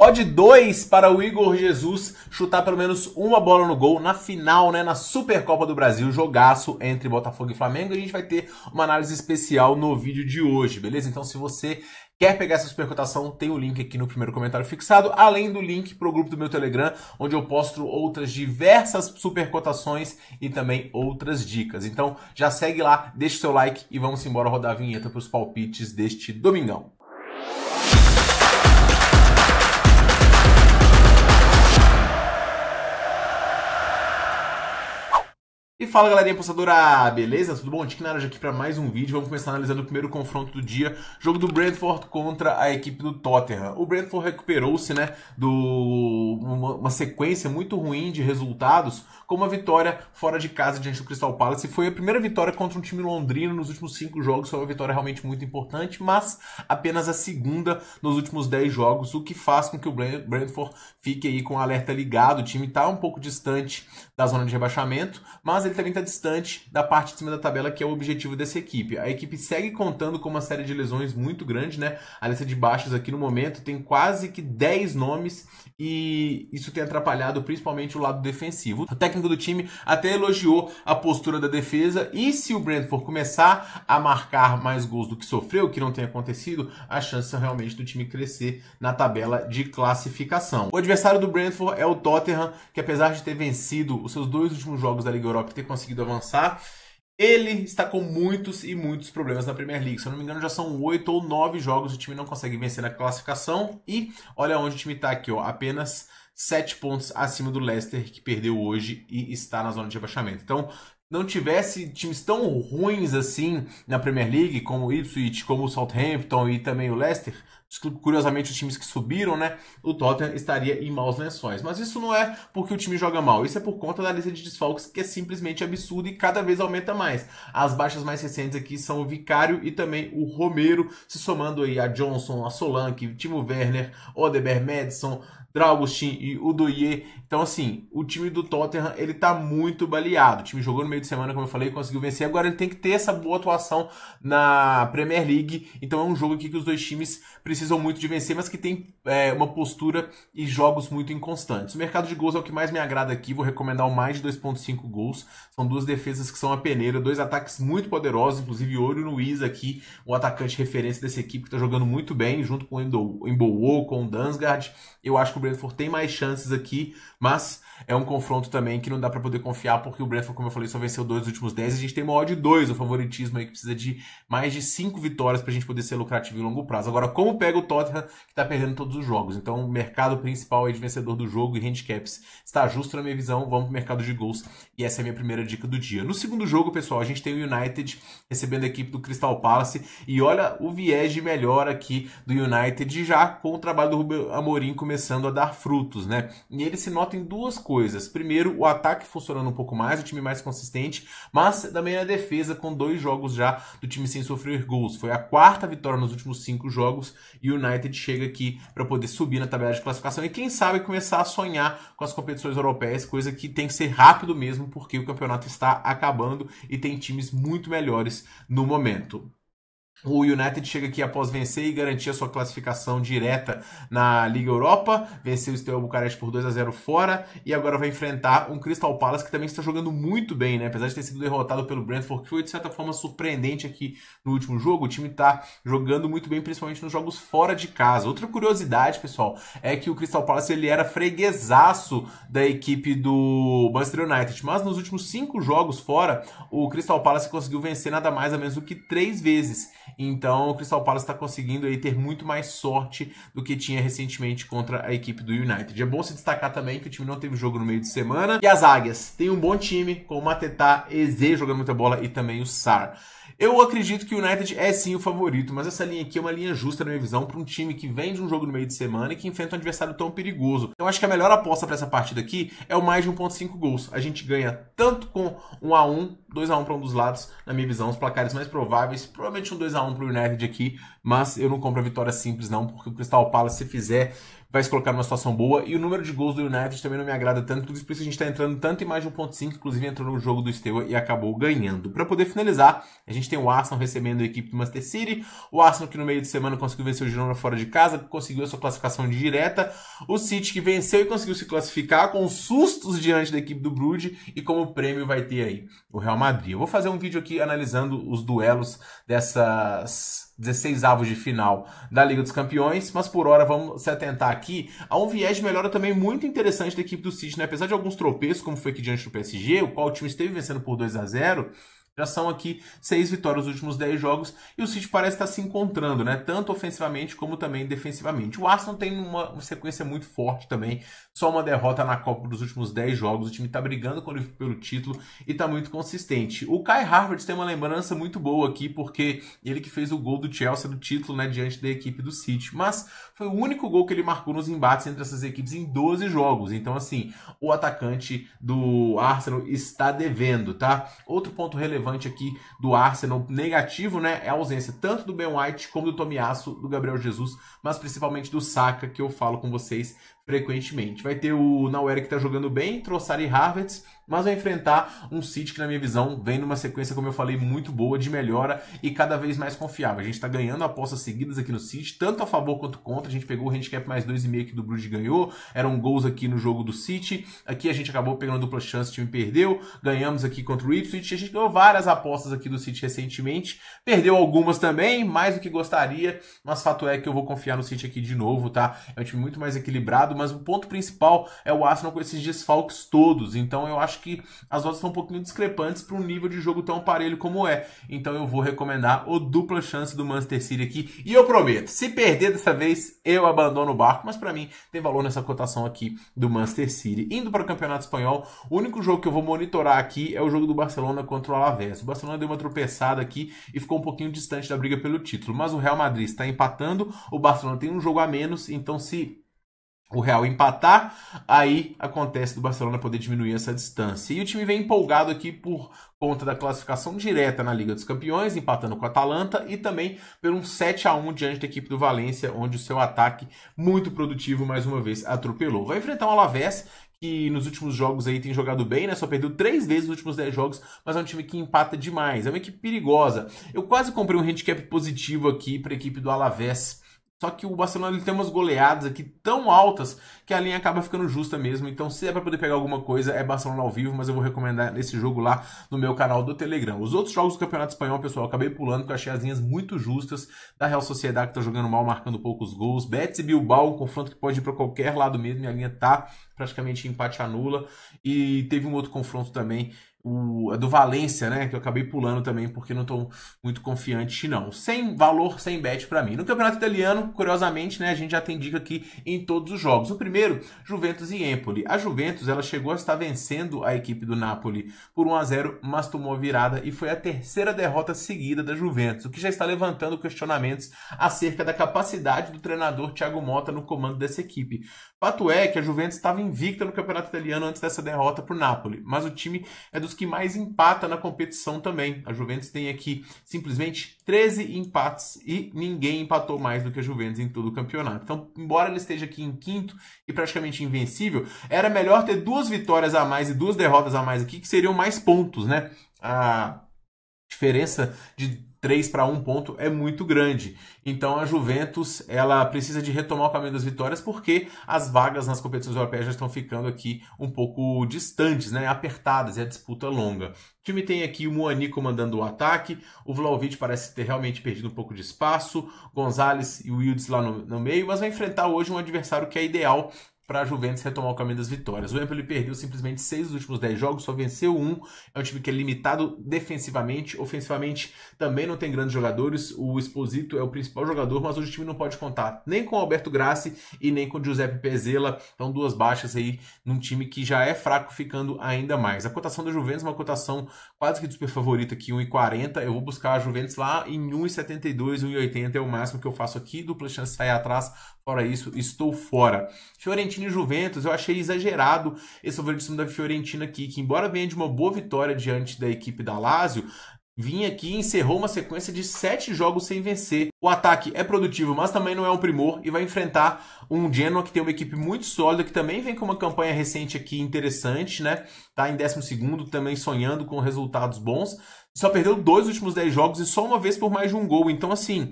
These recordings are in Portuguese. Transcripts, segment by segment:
Odd 2 para o Igor Jesus chutar pelo menos uma bola no gol na final, né, na Supercopa do Brasil, jogaço entre Botafogo e Flamengo. A gente vai ter uma análise especial no vídeo de hoje, beleza? Então se você quer pegar essa supercotação, tem o link aqui no primeiro comentário fixado, além do link para o grupo do meu Telegram, onde eu posto outras diversas supercotações e também outras dicas. Então já segue lá, deixa o seu like e vamos embora rodar a vinheta para os palpites deste domingão. E fala galerinha apostadora, beleza? Tudo bom? Tico Naranjo aqui para mais um vídeo. Vamos começar analisando o primeiro confronto do dia, jogo do Brentford contra a equipe do Tottenham. O Brentford recuperou-se, né, uma sequência muito ruim de resultados, com uma vitória fora de casa diante do Crystal Palace. Foi a primeira vitória contra um time londrino nos últimos 5 jogos, foi uma vitória realmente muito importante, mas apenas a segunda nos últimos 10 jogos, o que faz com que o Brentford fique aí com o alerta ligado. O time está um pouco distante da zona de rebaixamento, mas ele também está distante da parte de cima da tabela, que é o objetivo dessa equipe. A equipe segue contando com uma série de lesões muito grande, né? A lista de baixas aqui no momento tem quase que 10 nomes e isso tem atrapalhado principalmente o lado defensivo. O técnico do time até elogiou a postura da defesa e se o Brentford começar a marcar mais gols do que sofreu, que não tem acontecido, a chance realmente do time crescer na tabela de classificação. O adversário do Brentford é o Tottenham, que apesar de ter vencido os seus 2 últimos jogos da Liga Europa e ter conseguido avançar, ele está com muitos e muitos problemas na Premier League. Se eu não me engano, já são 8 ou 9 jogos, o time não consegue vencer na classificação e olha onde o time está aqui, ó, apenas 7 pontos acima do Leicester, que perdeu hoje e está na zona de rebaixamento. Então, não tivesse times tão ruins assim na Premier League, como o Ipswich, como o Southampton e também o Leicester, curiosamente os times que subiram, né, o Tottenham estaria em maus lençóis. Mas isso não é porque o time joga mal, isso é por conta da lista de desfalques, que é simplesmente absurda e cada vez aumenta mais. As baixas mais recentes aqui são o Vicário e também o Romero, se somando aí a Johnson, a Solanke, Timo Werner, Odegaard, Maddison, Draugustin e Udoie. Então assim, o time do Tottenham, ele tá muito baleado. O time jogou no meio de semana, como eu falei, conseguiu vencer. Agora ele tem que ter essa boa atuação na Premier League. Então é um jogo aqui que os dois times precisam muito de vencer, mas que tem uma postura e jogos muito inconstantes. O mercado de gols é o que mais me agrada aqui. Vou recomendar o mais de 2.5 gols. São duas defesas que são a peneira, 2 ataques muito poderosos, inclusive Olho no Is aqui, o atacante referência dessa equipe que tá jogando muito bem, junto com o Embolo, com o Damsgaard. Eu acho que o Brentford tem mais chances aqui, mas é um confronto também que não dá para poder confiar, porque o Brentford, como eu falei, só venceu 2 dos últimos 10, e a gente tem uma odd 2, o favoritismo aí que precisa de mais de 5 vitórias pra gente poder ser lucrativo em longo prazo. Agora, como pega o Tottenham, que tá perdendo todos os jogos? Então, o mercado principal aí de vencedor do jogo e handicaps está justo na minha visão, vamos pro mercado de gols, e essa é a minha primeira dica do dia. No segundo jogo, pessoal, a gente tem o United recebendo a equipe do Crystal Palace, e olha o viés de melhor aqui do United, já com o trabalho do Ruben Amorim começando a dar frutos, né? E ele se nota em 2 coisas. Primeiro, o ataque funcionando um pouco mais, o time mais consistente, mas também a defesa com 2 jogos já do time sem sofrer gols. Foi a 4ª vitória nos últimos 5 jogos e o United chega aqui para poder subir na tabela de classificação e quem sabe começar a sonhar com as competições europeias, coisa que tem que ser rápido mesmo, porque o campeonato está acabando e tem times muito melhores no momento. O United chega aqui após vencer e garantir a sua classificação direta na Liga Europa, venceu o Steaua Bucareste por 2-0 fora e agora vai enfrentar um Crystal Palace que também está jogando muito bem, né? Apesar de ter sido derrotado pelo Brentford, que foi de certa forma surpreendente aqui no último jogo, o time está jogando muito bem, principalmente nos jogos fora de casa. Outra curiosidade, pessoal, é que o Crystal Palace ele era freguesaço da equipe do Manchester United, mas nos últimos 5 jogos fora, o Crystal Palace conseguiu vencer nada mais ou menos do que 3 vezes. Então o Crystal Palace está conseguindo aí ter muito mais sorte do que tinha recentemente contra a equipe do United. É bom se destacar também que o time não teve jogo no meio de semana. E as Águias tem um bom time com o Mateta, Eze jogando muita bola e também o Sar. Eu acredito que o United é sim o favorito, mas essa linha aqui é uma linha justa na minha visão para um time que vem de um jogo no meio de semana e que enfrenta um adversário tão perigoso. Então acho que a melhor aposta para essa partida aqui é o mais de 1.5 gols. A gente ganha tanto com 1-1, 2-1 para um dos lados, na minha visão, os placares mais prováveis, provavelmente um 2-1 para o United aqui, mas eu não compro a vitória simples não, porque o Crystal Palace, se fizer, vai se colocar numa situação boa. E o número de gols do United também não me agrada tanto, por isso que a gente está entrando tanto em mais de 1.5, inclusive entrou no jogo do Steaua e acabou ganhando. Para poder finalizar, a gente tem o Arsenal recebendo a equipe do Manchester City, o Arsenal que no meio de semana conseguiu vencer o Girona fora de casa, conseguiu a sua classificação direta, o City que venceu e conseguiu se classificar com sustos diante da equipe do Bruges, e como prêmio vai ter aí o Real Madrid. Eu vou fazer um vídeo aqui analisando os duelos dessas 16 avos de final da Liga dos Campeões, mas por hora vamos se atentar aqui a um viés de melhora também muito interessante da equipe do City, né? Apesar de alguns tropeços, como foi aqui diante do PSG, o qual o time esteve vencendo por 2-0, já são aqui 6 vitórias nos últimos 10 jogos e o City parece estar se encontrando, né? Tanto ofensivamente como também defensivamente. O Arsenal tem uma sequência muito forte também, só uma derrota na Copa dos últimos 10 jogos. O time está brigando com o Liverpool pelo título e está muito consistente. O Kai Havertz tem uma lembrança muito boa aqui, porque ele que fez o gol do Chelsea do título, né, diante da equipe do City. Mas foi o único gol que ele marcou nos embates entre essas equipes em 12 jogos. Então, assim, o atacante do Arsenal está devendo, tá? Outro ponto relevante aqui do Arsenal negativo, né, é a ausência tanto do Ben White como do Tomiyasu, do Gabriel Jesus, mas principalmente do Saka, que eu falo com vocês frequentemente. Vai ter o Nowere que tá jogando bem, Trossard e Havertz, mas vai enfrentar um City que, na minha visão, vem numa sequência, como eu falei, muito boa de melhora e cada vez mais confiável. A gente tá ganhando apostas seguidas aqui no City, tanto a favor quanto contra. A gente pegou o handicap mais 2,5 que do Bruges ganhou, eram gols aqui no jogo do City. Aqui a gente acabou pegando dupla chance, o time perdeu, ganhamos aqui contra o Ipswich. A gente ganhou várias apostas aqui do City recentemente, perdeu algumas também, mais do que gostaria, mas fato é que eu vou confiar no City aqui de novo, tá? É um time muito mais equilibrado, mas o ponto principal é o Arsenal com esses desfalques todos. Então eu acho que as odds estão um pouquinho discrepantes para um nível de jogo tão parelho como é. Então eu vou recomendar o dupla chance do Manchester City aqui. E eu prometo, se perder dessa vez, eu abandono o barco. Mas para mim tem valor nessa cotação aqui do Manchester City. Indo para o Campeonato Espanhol, o único jogo que eu vou monitorar aqui é o jogo do Barcelona contra o Alavés. O Barcelona deu uma tropeçada aqui e ficou um pouquinho distante da briga pelo título. Mas o Real Madrid está empatando, o Barcelona tem um jogo a menos, então se o Real empatar, aí acontece do Barcelona poder diminuir essa distância. E o time vem empolgado aqui por conta da classificação direta na Liga dos Campeões, empatando com a Atalanta, e também por um 7-1 diante da equipe do Valência, onde o seu ataque, muito produtivo, mais uma vez, atropelou. Vai enfrentar o Alavés, que nos últimos jogos aí tem jogado bem, né? Só perdeu 3 vezes nos últimos 10 jogos, mas é um time que empata demais. É uma equipe perigosa. Eu quase comprei um handicap positivo aqui para a equipe do Alavés. Só que o Barcelona ele tem umas goleadas aqui tão altas que a linha acaba ficando justa mesmo. Então, se é para poder pegar alguma coisa, é Barcelona ao vivo, mas eu vou recomendar esse jogo lá no meu canal do Telegram. Os outros jogos do Campeonato Espanhol, pessoal, eu acabei pulando porque eu achei as linhas muito justas. Da Real Sociedad, que tá jogando mal, marcando poucos gols. Betis e Bilbao, um confronto que pode ir para qualquer lado mesmo, e a linha tá praticamente empate anula. E teve um outro confronto também, o do Valência, né, que eu acabei pulando também porque não estou muito confiante não. Sem valor, sem bet para mim. No Campeonato Italiano, curiosamente, né, a gente já tem dica aqui em todos os jogos. O primeiro, Juventus e Empoli. A Juventus, ela chegou a estar vencendo a equipe do Napoli por 1-0, mas tomou a virada e foi a terceira derrota seguida da Juventus, o que já está levantando questionamentos acerca da capacidade do treinador Thiago Motta no comando dessa equipe. Fato é que a Juventus estava invicta no Campeonato Italiano antes dessa derrota para o Napoli, mas o time é dos que mais empata na competição também. A Juventus tem aqui simplesmente 13 empates e ninguém empatou mais do que a Juventus em todo o campeonato. Então, embora ele esteja aqui em quinto e praticamente invencível, era melhor ter 2 vitórias a mais e 2 derrotas a mais aqui, que seriam mais pontos, né? A diferença de 3 para 1 ponto é muito grande. Então a Juventus ela precisa de retomar o caminho das vitórias porque as vagas nas competições europeias já estão ficando aqui um pouco distantes, né? Apertadas, e a disputa longa. O time tem aqui o Muani comandando o ataque, o Vlahovic parece ter realmente perdido um pouco de espaço, Gonzalez e o Wilds lá no meio, mas vai enfrentar hoje um adversário que é ideal para a Juventus retomar o caminho das vitórias. O Empoli perdeu simplesmente 6 dos últimos 10 jogos, só venceu 1. É um time que é limitado defensivamente, ofensivamente também não tem grandes jogadores. O Esposito é o principal jogador, mas hoje o time não pode contar nem com o Alberto Grassi e nem com o Giuseppe Pezzella. Então 2 baixas aí num time que já é fraco, ficando ainda mais. A cotação da Juventus é uma cotação quase que de super favorita aqui, 1,40. Eu vou buscar a Juventus lá em 1,72, 1,80 é o máximo que eu faço aqui. Dupla chance sai atrás. Fora isso, estou fora. Fiorentina e Juventus, eu achei exagerado esse favoritismo da Fiorentina aqui, que embora venha de uma boa vitória diante da equipe da Lazio, vinha aqui e encerrou uma sequência de 7 jogos sem vencer. O ataque é produtivo, mas também não é um primor e vai enfrentar um Genoa que tem uma equipe muito sólida, que também vem com uma campanha recente aqui interessante, né? Tá em 12º, também sonhando com resultados bons. Só perdeu 2 dos últimos 10 jogos e só uma vez por mais de um gol. Então, assim,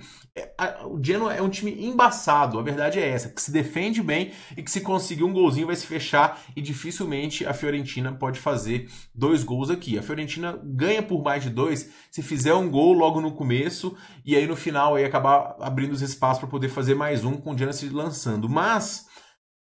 o Genoa é um time embaçado, a verdade é essa, que se defende bem e que se conseguir um golzinho vai se fechar e dificilmente a Fiorentina pode fazer 2 gols aqui. A Fiorentina ganha por mais de 2 se fizer um gol logo no começo e aí no final aí acabar abrindo os espaços para poder fazer mais um com o Genoa se lançando. Mas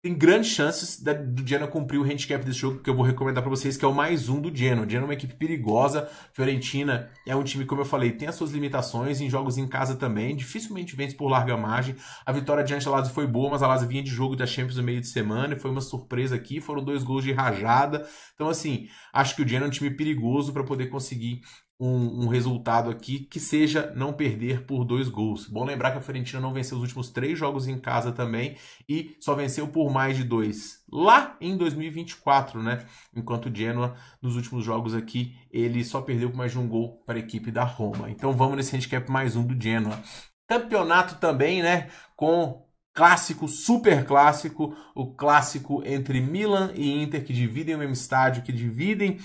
tem grandes chances do Genoa cumprir o handicap desse jogo, que eu vou recomendar para vocês, que é o mais um do Genoa. O Genoa é uma equipe perigosa. Fiorentina é um time, como eu falei, tem as suas limitações, em jogos em casa também, dificilmente vence por larga margem. A vitória diante da Lazio foi boa, mas a Lazio vinha de jogo da Champions no meio de semana, e foi uma surpresa aqui, foram 2 gols de rajada. Então, assim, acho que o Genoa é um time perigoso para poder conseguir um resultado aqui que seja não perder por 2 gols. Bom lembrar que a Fiorentina não venceu os últimos 3 jogos em casa também e só venceu por mais de 2 lá em 2024, né? Enquanto o Genoa, nos últimos jogos aqui, ele só perdeu por mais de um gol para a equipe da Roma. Então vamos nesse handicap mais um do Genoa. Campeonato também, né? Com clássico, super clássico, o clássico entre Milan e Inter, que dividem o mesmo estádio, que dividem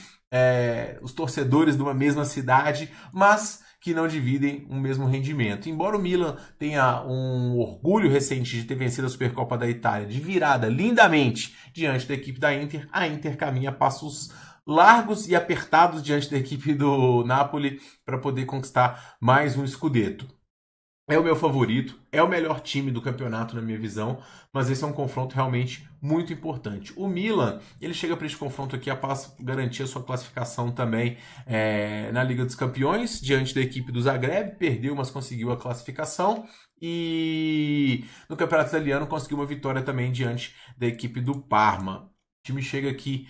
os torcedores de uma mesma cidade, mas que não dividem o mesmo rendimento. Embora o Milan tenha um orgulho recente de ter vencido a Supercopa da Itália de virada lindamente diante da equipe da Inter, a Inter caminha passos largos e apertados diante da equipe do Napoli para poder conquistar mais um Scudetto. É o meu favorito, é o melhor time do campeonato na minha visão, mas esse é um confronto realmente muito importante. O Milan, ele chega para esse confronto aqui a garantir a sua classificação também na Liga dos Campeões, diante da equipe do Zagreb, perdeu, mas conseguiu a classificação, e no Campeonato Italiano conseguiu uma vitória também diante da equipe do Parma. O time chega aqui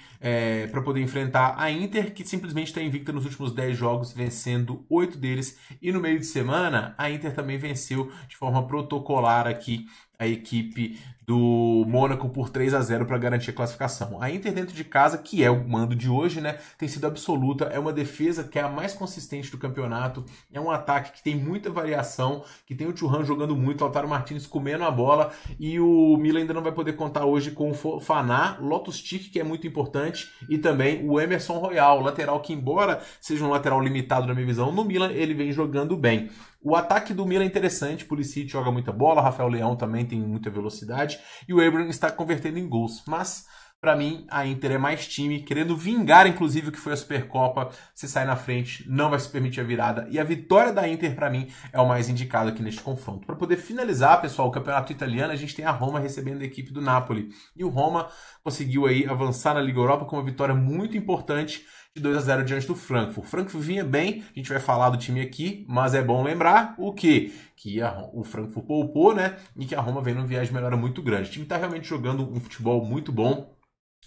para poder enfrentar a Inter, que simplesmente está invicta nos últimos 10 jogos, vencendo 8 deles. E no meio de semana, a Inter também venceu de forma protocolar aqui a equipe do Mônaco por 3-0 para garantir a classificação. A Inter dentro de casa, que é o mando de hoje, né, tem sido absoluta, é uma defesa que é a mais consistente do campeonato, é um ataque que tem muita variação, que tem o Thuram jogando muito, o Lautaro Martinez comendo a bola, e o Milan ainda não vai poder contar hoje com o Fofana, Loftus-Cheek, que é muito importante, e também o Emerson Royal, lateral que, embora seja um lateral limitado na minha visão, no Milan ele vem jogando bem. O ataque do Milan é interessante, Pulisic joga muita bola, Rafael Leão também tem muita velocidade e o Abraham está convertendo em gols. Mas, para mim, a Inter é mais time, querendo vingar, inclusive, o que foi a Supercopa. Se sai na frente, não vai se permitir a virada. E a vitória da Inter, para mim, é o mais indicado aqui neste confronto. Para poder finalizar, pessoal, o campeonato italiano, a gente tem a Roma recebendo a equipe do Napoli. E o Roma conseguiu aí avançar na Liga Europa com uma vitória muito importante de 2-0 diante do Frankfurt. O Frankfurt vinha bem, a gente vai falar do time aqui, mas é bom lembrar o quê? Que o Frankfurt poupou, né? E que a Roma vem numa viagem de melhora muito grande. O time está realmente jogando um futebol muito bom.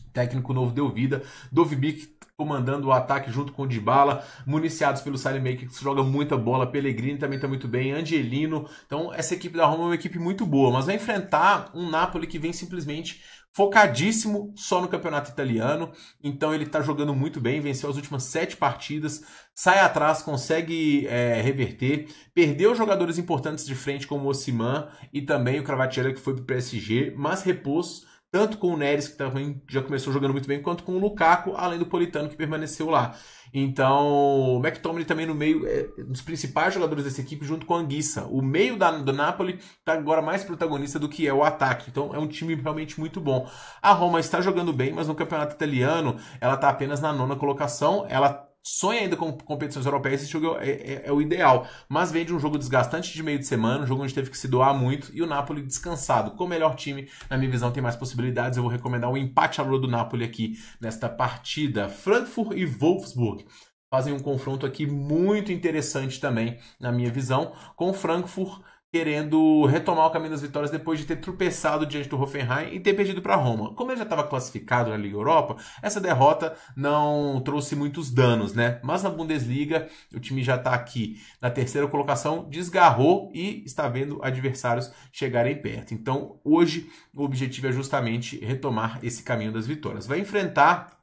O técnico novo deu vida. Dovbyk comandando o ataque junto com o Dybala, municiados pelo Saelemaekers, que joga muita bola, Pellegrini também está muito bem, Angelino. Então essa equipe da Roma é uma equipe muito boa, mas vai enfrentar um Napoli que vem simplesmente focadíssimo só no campeonato italiano, então ele está jogando muito bem, venceu as últimas 7 partidas, sai atrás, consegue reverter, perdeu jogadores importantes de frente como o Osimhen e também o Kvaratskhelia que foi para o PSG, mas repôs tanto com o Neres, que também já começou jogando muito bem, quanto com o Lukaku, além do Politano, que permaneceu lá. Então, o McTominay também no meio, um dos principais jogadores dessa equipe, junto com a Anguissa. O meio do Napoli está agora mais protagonista do que é o ataque. Então, é um time realmente muito bom. A Roma está jogando bem, mas no campeonato italiano, ela está apenas na 9ª colocação. Ela sonha ainda com competições europeias, esse jogo é o ideal, mas vem de um jogo desgastante de meio de semana, um jogo onde teve que se doar muito, e o Napoli descansado. Com o melhor time, na minha visão, tem mais possibilidades. Eu vou recomendar o empate à lua do Napoli aqui nesta partida. Frankfurt e Wolfsburg fazem um confronto aqui muito interessante também, na minha visão, com o Frankfurt querendo retomar o caminho das vitórias depois de ter tropeçado diante do Hoffenheim e ter perdido para Roma. Como ele já estava classificado na Liga Europa, essa derrota não trouxe muitos danos, né? Mas na Bundesliga, o time já está aqui na 3ª colocação, desgarrou e está vendo adversários chegarem perto. Então, hoje, o objetivo é justamente retomar esse caminho das vitórias. Vai enfrentar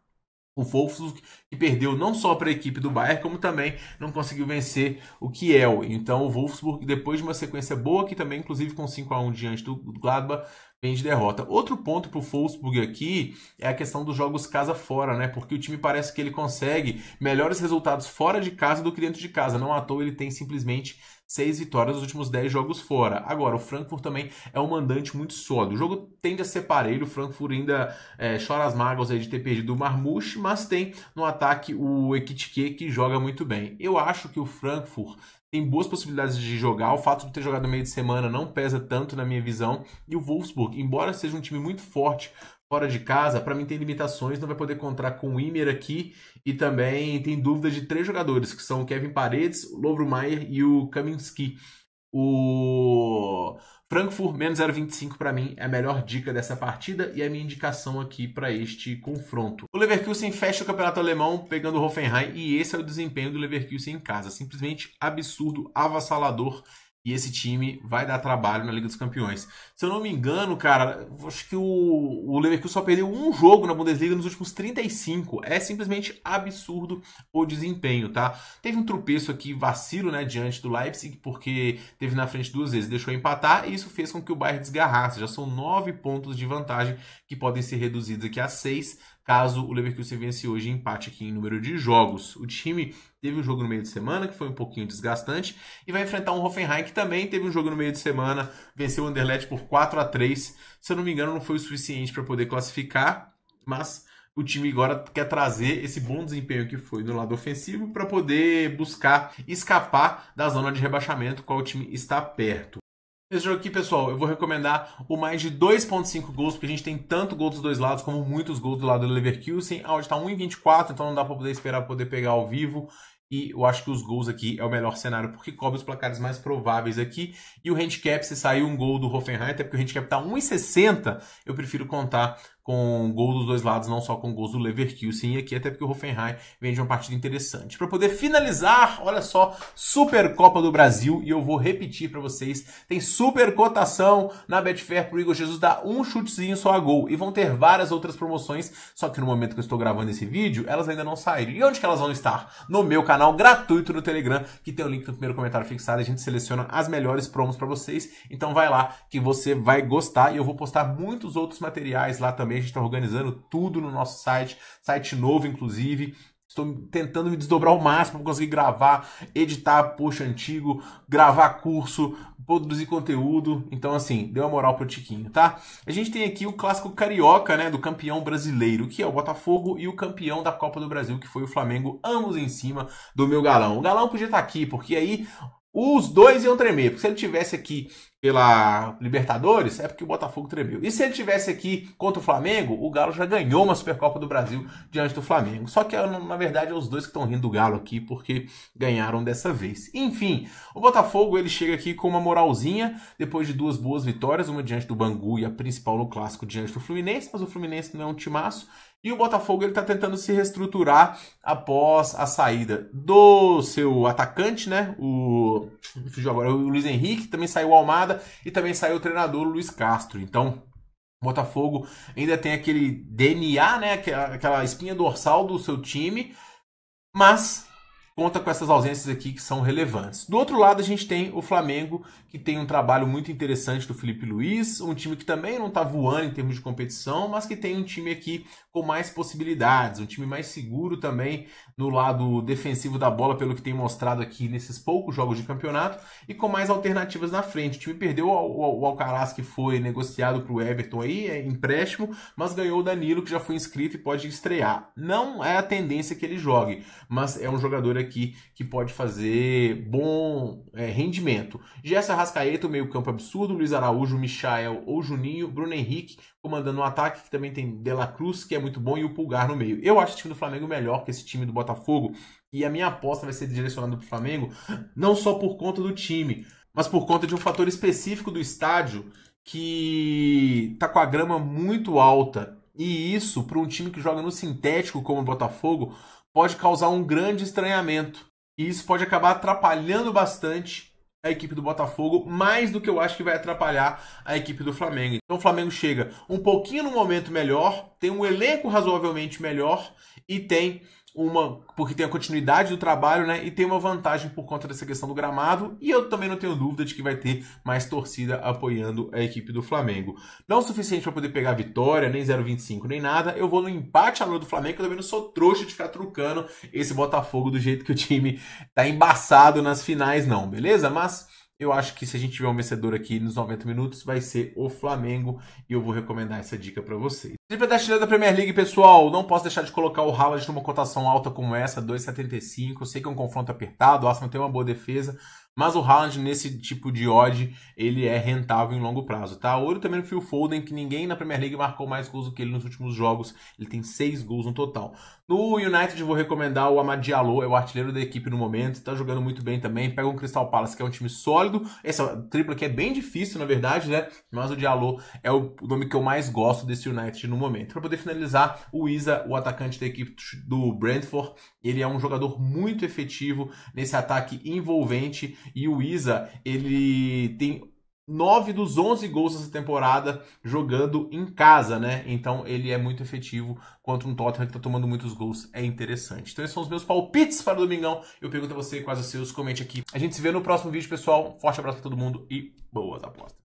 O Wolfsburg, que perdeu não só para a equipe do Bayern, como também não conseguiu vencer o Kiel. Então o Wolfsburg, depois de uma sequência boa, que também inclusive com 5-1 diante do Gladbach, vem de derrota. Outro ponto para o Wolfsburg aqui é a questão dos jogos casa-fora, né? Porque o time parece que ele consegue melhores resultados fora de casa do que dentro de casa. Não à toa ele tem simplesmente 6 vitórias nos últimos 10 jogos fora. Agora, o Frankfurt também é um mandante muito sólido. O jogo tende a ser parelho. O Frankfurt ainda chora as mágoas aí de ter perdido o Marmouche, mas tem no ataque o Ekitike, que joga muito bem. Eu acho que o Frankfurt tem boas possibilidades de jogar. O fato de ter jogado no meio de semana não pesa tanto na minha visão. E o Wolfsburg, embora seja um time muito forte fora de casa, para mim tem limitações, não vai poder contar com o Imer aqui, e também tem dúvidas de 3 jogadores, que são o Kevin Paredes, o Lovro Mayer e o Kaminski. O Frankfurt, menos 0,25 para mim é a melhor dica dessa partida e é a minha indicação aqui para este confronto. O Leverkusen fecha o campeonato alemão pegando o Hoffenheim e esse é o desempenho do Leverkusen em casa. Simplesmente absurdo, avassalador. E esse time vai dar trabalho na Liga dos Campeões. Se eu não me engano, cara, acho que o Leverkusen só perdeu um jogo na Bundesliga nos últimos 35. É simplesmente absurdo o desempenho, tá? Teve um tropeço aqui, vacilo, né, diante do Leipzig, porque teve na frente 2 vezes, deixou empatar, e isso fez com que o Bayern desgarrasse. Já são 9 pontos de vantagem que podem ser reduzidos aqui a 6, caso o Leverkusen vence hoje e empate aqui em número de jogos. O time teve um jogo no meio de semana, que foi um pouquinho desgastante, e vai enfrentar um Hoffenheim, que também teve um jogo no meio de semana, venceu o Anderlecht por 4-3. Se eu não me engano, não foi o suficiente para poder classificar, mas o time agora quer trazer esse bom desempenho que foi no lado ofensivo para poder buscar escapar da zona de rebaixamento, qual o time está perto. Esse jogo aqui, pessoal, eu vou recomendar o mais de 2,5 gols, porque a gente tem tanto gol dos dois lados como muitos gols do lado do Leverkusen. A odd está 1,24, então não dá para poder esperar para poder pegar ao vivo. E eu acho que os gols aqui é o melhor cenário, porque cobre os placares mais prováveis aqui. E o handicap, se sair um gol do Hoffenheim, até porque o handicap está 1,60, eu prefiro contar com gol dos dois lados, não só com gols do Leverkusen. E aqui até porque o Hoffenheim vem de uma partida interessante. Para poder finalizar, olha só, Supercopa do Brasil, e eu vou repetir para vocês, tem super cotação na Betfair pro Igor Jesus dar um chutezinho só a gol. E vão ter várias outras promoções, só que no momento que eu estou gravando esse vídeo, elas ainda não saíram. E onde que elas vão estar? No meu canal gratuito no Telegram, que tem o link no primeiro comentário fixado, a gente seleciona as melhores promos para vocês. Então vai lá que você vai gostar, e eu vou postar muitos outros materiais lá também. A gente está organizando tudo no nosso site novo, inclusive. Estou tentando me desdobrar ao máximo para conseguir gravar, editar post antigo, gravar curso, produzir conteúdo. Então, assim, dê uma moral pro Tiquinho, tá? A gente tem aqui o clássico carioca, né, do campeão brasileiro, que é o Botafogo, e o campeão da Copa do Brasil, que foi o Flamengo, ambos em cima do meu galão. O galão podia estar aqui, porque aí os dois iam tremer, porque se ele tivesse aqui pela Libertadores, é porque o Botafogo tremeu. E se ele tivesse aqui contra o Flamengo, o Galo já ganhou uma Supercopa do Brasil diante do Flamengo. Só que, na verdade, é os dois que estão rindo do Galo aqui, porque ganharam dessa vez. Enfim, o Botafogo, ele chega aqui com uma moralzinha, depois de 2 boas vitórias, uma diante do Bangu e a principal no clássico diante do Fluminense, mas o Fluminense não é um timaço. E o Botafogo ele está tentando se reestruturar após a saída do seu atacante, né? O Luiz Henrique, também saiu o Almada e também saiu o treinador Luiz Castro. Então, o Botafogo ainda tem aquele DNA, né? Aquela espinha dorsal do seu time, mas conta com essas ausências aqui que são relevantes. Do outro lado, a gente tem o Flamengo, que tem um trabalho muito interessante do Felipe Luiz, um time que também não está voando em termos de competição, mas que tem um time aqui com mais possibilidades, um time mais seguro também no lado defensivo da bola, pelo que tem mostrado aqui nesses poucos jogos de campeonato, e com mais alternativas na frente. O time perdeu o Alcaraz, que foi negociado para o Everton aí, é empréstimo, mas ganhou o Danilo, que já foi inscrito e pode estrear. Não é a tendência que ele jogue, mas é um jogador aqui que pode fazer bom rendimento. Gerson Arrascaeta, o meio campo absurdo, Luiz Araújo, Michael ou Juninho, Bruno Henrique comandando o ataque, que também tem De La Cruz, que é muito bom, e o Pulgar no meio. Eu acho o time do Flamengo melhor que esse time do Botafogo, e a minha aposta vai ser direcionada para o Flamengo, não só por conta do time, mas por conta de um fator específico do estádio, que tá com a grama muito alta, e isso, para um time que joga no sintético como o Botafogo, pode causar um grande estranhamento. E isso pode acabar atrapalhando bastante a equipe do Botafogo, mais do que eu acho que vai atrapalhar a equipe do Flamengo. Então o Flamengo chega um pouquinho no momento melhor, tem um elenco razoavelmente melhor e tem porque tem a continuidade do trabalho, né? E tem uma vantagem por conta dessa questão do gramado. E eu também não tenho dúvida de que vai ter mais torcida apoiando a equipe do Flamengo. Não o suficiente para poder pegar a vitória, nem 0,25, nem nada. Eu vou no empate a lua do Flamengo, eu também não sou trouxa de ficar trucando esse Botafogo do jeito que o time tá embaçado nas finais, não, beleza? Mas eu acho que se a gente tiver um vencedor aqui nos 90 minutos, vai ser o Flamengo. E eu vou recomendar essa dica para vocês. Tripla da artilharia da Premier League, pessoal. Não posso deixar de colocar o Haaland numa cotação alta como essa, 2,75. Eu sei que é um confronto apertado, o Arsenal tem uma boa defesa. Mas o Haaland, nesse tipo de odd, ele é rentável em longo prazo, tá? Olho também no Phil Foden, que ninguém na Premier League marcou mais gols do que ele nos últimos jogos. Ele tem 6 gols no total. No United, eu vou recomendar o Amad Diallo, é o artilheiro da equipe no momento. Tá jogando muito bem também. Pega um Crystal Palace, que é um time sólido. Essa tripla aqui é bem difícil, na verdade, né? Mas o Diallo é o nome que eu mais gosto desse United no momento. Para poder finalizar, o Isa, o atacante da equipe do Brentford, ele é um jogador muito efetivo nesse ataque envolvente. E o Isa, ele tem 9 dos 11 gols dessa temporada jogando em casa, né? Então ele é muito efetivo contra um Tottenham que tá tomando muitos gols. É interessante. Então esses são os meus palpites para o domingão. Eu pergunto a você quais os seus, comente aqui. A gente se vê no próximo vídeo, pessoal. Forte abraço pra todo mundo e boas apostas.